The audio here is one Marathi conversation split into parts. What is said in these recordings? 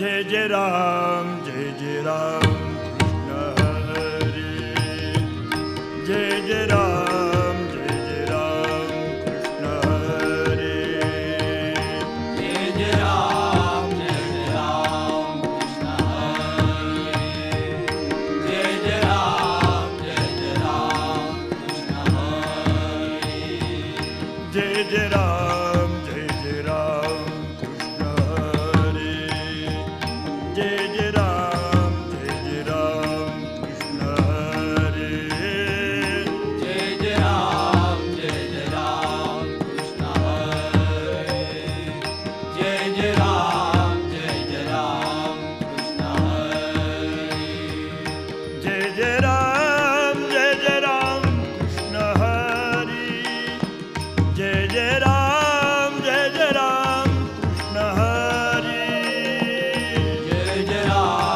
जय जय राम कृष्ण हरी जय जय राम कृष्ण हरी जय जय राम कृष्ण हरी जय जय राम कृष्ण हरी जय जय राम कृष्ण हरी जय जय राम कृष्ण हरी जय जय राम कृष्ण हरी जय जय राम कृष्ण हरी जय जय राम कृष्ण हरी जय जय राम कृष्ण हरी जय जय राम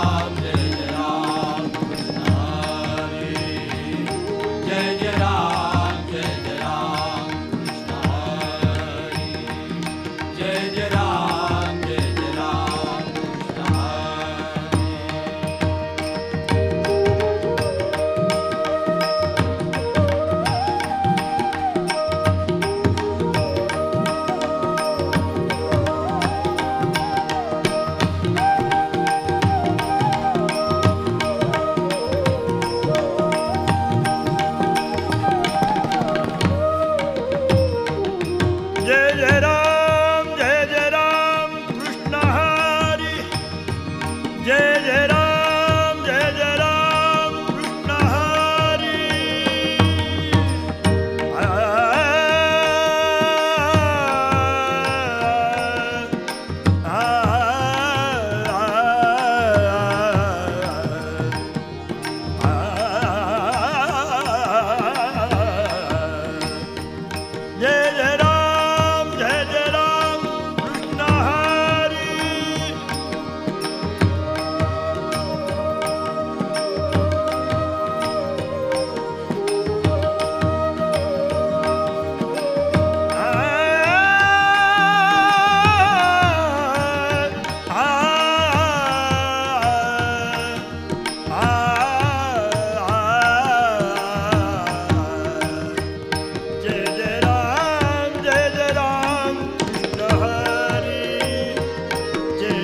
कृष्ण हरी जय जय राम कृष्ण हरी जय जय राम कृष्ण हरी जय जय राम कृष्ण हरी जय जय राम कृष्ण हरी जय जय राम कृष्ण हरी जय जय राम कृष्ण हरी जय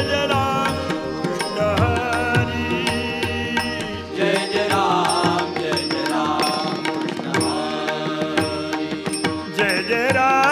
जय राम कृष्ण हरी जय जय राम कृष्ण हरी जय जय राम